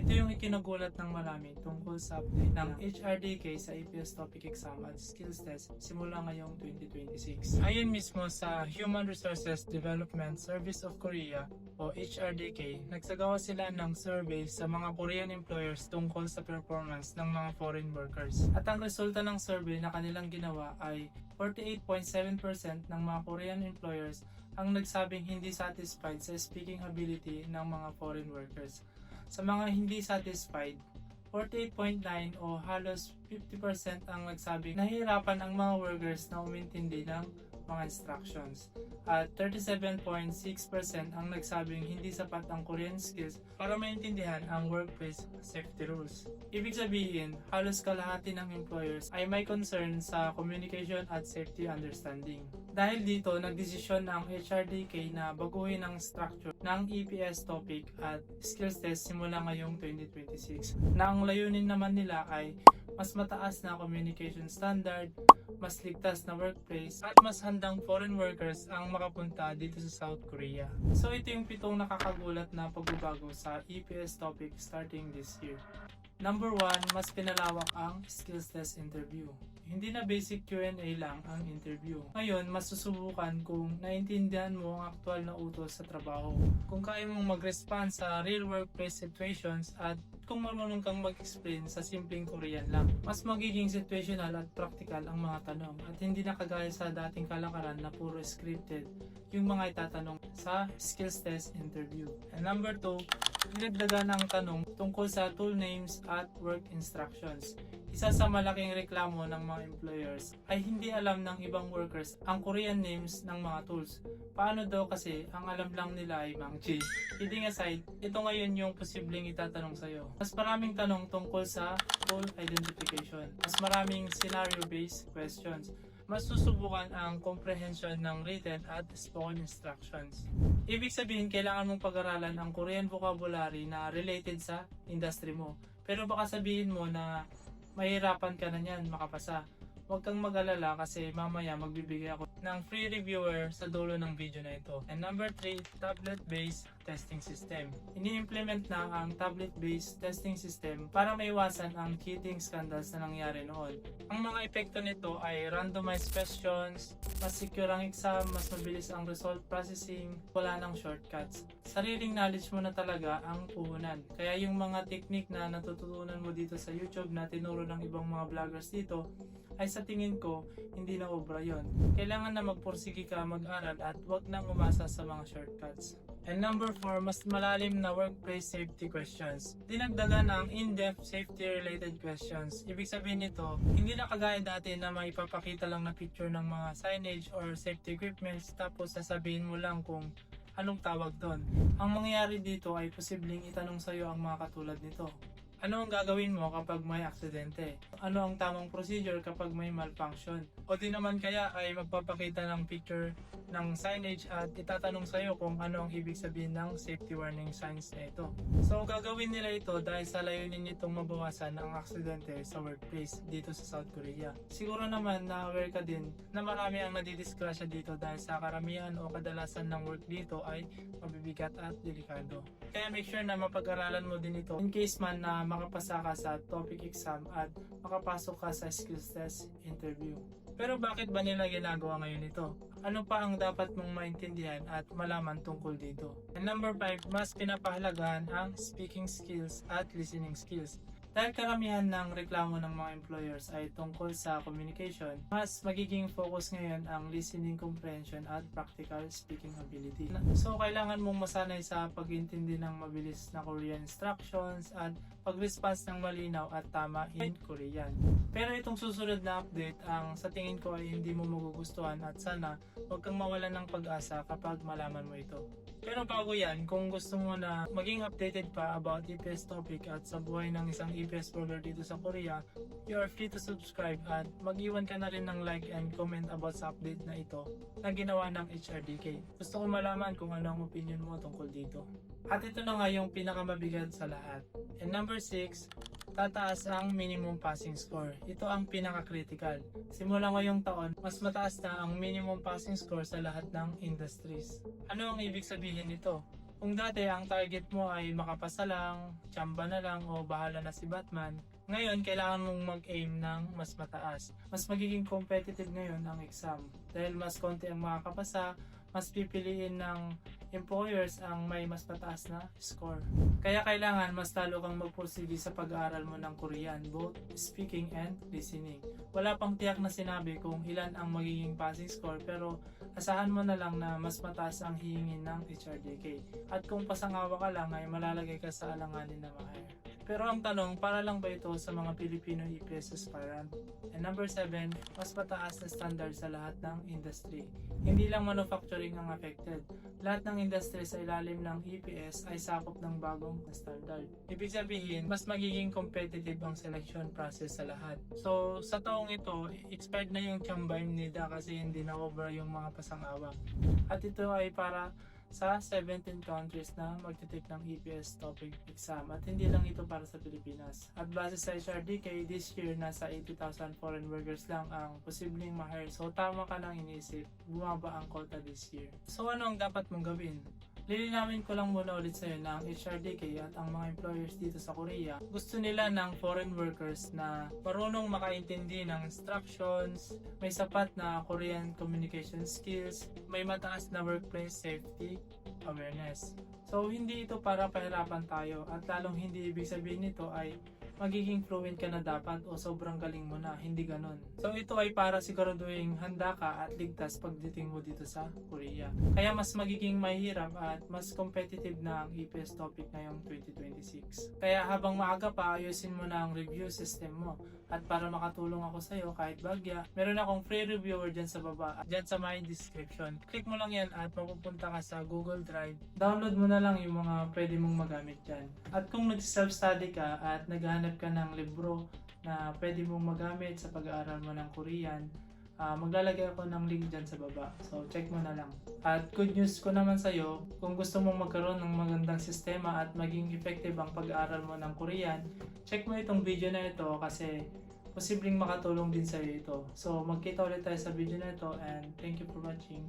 Ito yung ikinagulat ng marami tungkol sa update ng HRDK sa APS Topic Exam at Skills Test simula ngayong 2026. Ayon mismo sa Human Resources Development Service of Korea o HRDK, nagsagawa sila ng survey sa mga Korean employers tungkol sa performance ng mga foreign workers. At ang resulta ng survey na kanilang ginawa ay 48.7% ng mga Korean employers ang nagsabing hindi satisfied sa speaking ability ng mga foreign workers. Sa mga hindi satisfied, 48.9 o halos 50% ang nagsabing nahihirapan ang mga workers na umintindi ng mga instructions. At 37.6% ang nagsabing hindi sapat ang Korean skills para maintindihan ang workplace safety rules. Ibig sabihin, halos kalahati ng employers ay may concern sa communication at safety understanding. Dahil dito, nagdesisyon ang HRDK na baguhin ang structure ng EPS topic at skills test simula ngayong 2026. Na ang layunin naman nila ay mas mataas na communication standard, mas ligtas na workplace, at mas handang foreign workers ang makapunta dito sa South Korea. So ito yung 7 nakakagulat na pagbabago sa EPS topic starting this year. Number 1, mas pinalawak ang skills test interview. Hindi na basic Q&A lang ang interview. Ngayon, mas susubukan kung naintindihan mo ang aktual na utos sa trabaho, kung kaya mong mag-respond sa real workplace situations, at kung marunong kang mag-explain sa simpleng Korean lang. Mas magiging situational at practical ang mga tanong at hindi na kagaya sa dating kalakaran na puro scripted yung mga itatanong sa skills test interview. And number 2, dinagdagan ang tanong tungkol sa tool names at work instructions. Isa sa malaking reklamo ng mga employers ay hindi alam ng ibang workers ang Korean names ng mga tools. Paano daw kasi ang alam lang nila ay Mangchi. Kidding aside, ito ngayon yung posibleng itatanong sa'yo. Mas maraming tanong tungkol sa tool identification. Mas maraming scenario-based questions. Mas susubukan ang comprehension ng written at spoken instructions. Ibig sabihin, kailangan mong pag-aralan ang Korean vocabulary na related sa industry mo. Pero baka sabihin mo na mahirapan ka na niyan makapasa. Huwag kang mag-alala kasi mamaya magbibigay ako ng free reviewer sa dulo ng video na ito. And number 3, tablet-based testing system. Ini-implement na ang tablet-based testing system para maiwasan ang cheating scandals na nangyari noon. Ang mga epekto nito ay randomized questions, mas secure ang exam, mas mabilis ang result processing, wala nang shortcuts. Sariling knowledge mo na talaga ang puhunan. Kaya yung mga technique na natututunan mo dito sa YouTube na tinuro ng ibang mga vloggers dito, ay sa tingin ko, hindi na obra yun. Kailangan na magpursige ka mag-aral at wag nang umasa sa mga shortcuts. And number 4, mas malalim na workplace safety questions. Dinagdagan ang in-depth safety-related questions. Ibig sabihin nito, hindi na kagaya dati na may ipapakita lang na picture ng mga signage or safety equipments tapos sasabihin mo lang kung anong tawag doon. Ang mangyayari dito ay posibleng itanong sa iyo ang mga katulad nito. Ano ang gagawin mo kapag may aksidente? Ano ang tamang procedure kapag may malfunction? O di naman kaya ay magpapakita ng picture ng signage at itatanong sa iyo kung ano ang ibig sabihin ng safety warning signs na ito. So gagawin nila ito dahil sa layunin nitong mabawasan ang aksidente sa workplace dito sa South Korea. Siguro naman na aware ka din na marami ang nadidisgrasya dito dahil sa karamihan o kadalasan ng work dito ay mabibigat at delikado. Kaya make sure na mapag-aralan mo din ito in case man na makapasa ka sa topic exam at makapasok ka sa skills test interview. Pero bakit ba nila ginagawa ngayon ito? Ano pa ang dapat mong maintindihan at malaman tungkol dito? And number 5, mas pinapahalagahan ang speaking skills at listening skills. Dahil karamihan ng reklamo ng mga employers ay tungkol sa communication, mas magiging focus ngayon ang listening comprehension at practical speaking ability. So kailangan mong masanay sa pag-intindi ng mabilis na Korean instructions at pag-response ng malinaw at tama in Korean. Pero itong susunod na update ang sa tingin ko ay hindi mo magugustuhan at sana huwag kang mawalan ng pag-asa kapag malaman mo ito. Pero bago yan, kung gusto mo na maging updated pa about EPS topic at sa buhay ng isang EPS vlogger dito sa Korea, you are free to subscribe at mag-iwan ka na rin ng like and comment about sa update na ito na ginawa ng HRDK. Gusto ko malaman kung ano ang opinion mo tungkol dito. At ito na nga yung pinakamabigat sa lahat. And number 6, tataas ang minimum passing score. Ito ang pinaka-critical. Simula ngayong taon, mas mataas na ang minimum passing score sa lahat ng industries. Ano ang ibig sabihin nito? Kung dati ang target mo ay makapasa lang, tsamba na lang o bahala na si Batman, ngayon kailangan mong mag-aim ng mas mataas. Mas magiging competitive ngayon ang exam dahil mas konti ang makakapasa, mas pipiliin ng employers ang may mas mataas na score. Kaya kailangan mas talo kang magpursige sa pag-aaral mo ng Korean, both speaking and listening. Wala pang tiyak na sinabi kung ilan ang magiging passing score, pero asahan mo na lang na mas mataas ang hihingin ng HRDK. At kung pasangawa ka lang ay malalagay ka sa alanganin na ma-hire. Pero ang tanong, para lang ba ito sa mga Filipino EPS aspirant? And number 7, mas mataas na standard sa lahat ng industry. Hindi lang manufacturing ang affected. Lahat ng industry sa ilalim ng EPS ay sakop ng bagong standard. Ibig sabihin, mas magiging competitive ang selection process sa lahat. So, sa taong ito, expired na yung Chamba Nida kasi hindi na-cover yung mga pasangawa. At ito ay para sa 17 countries na magtitake ng EPS topic exam at hindi lang ito para sa Pilipinas. At base sa HRDK, this year nasa 80,000 foreign workers lang ang posibleng ma-hire. So tama ka lang iniisip, bumaba ang quota this year. So ano ang dapat mong gawin? Lilinawin ko lang muna ulit sa'yo na ang HRDK at ang mga employers dito sa Korea gusto nila ng foreign workers na marunong makaintindi ng instructions, may sapat na Korean communication skills, may mataas na workplace safety awareness. So hindi ito para pahirapan tayo at lalong hindi ibig sabihin nito ay magiging fluent ka na dapat o sobrang galing mo na, hindi ganon. So ito ay para siguraduhin handa ka at ligtas pagdating mo dito sa Korea. Kaya mas magiging mahirap at mas competitive na ang EPS topic ngayong 2026. Kaya habang maaga pa, ayusin mo na ang review system mo. At para makatulong ako sa iyo kahit bagya, meron akong free reviewer dyan sa baba, dyan sa my description. Click mo lang yan at mapupunta ka sa Google Drive. Download mo na lang yung mga pwede mong magamit dyan. At kung nag-self-study ka at naghahanap ka ng libro na pwede mong magamit sa pag-aaral mo ng Korean, maglalagay ako ng link dyan sa baba. So check mo na lang. At good news ko naman sa iyo, kung gusto mong magkaroon ng magandang sistema at maging effective ang pag-aaral mo ng Korean, check mo itong video na ito kasi posibleng makatulong din sa iyo ito. So magkita ulit tayo sa video na ito and thank you for watching.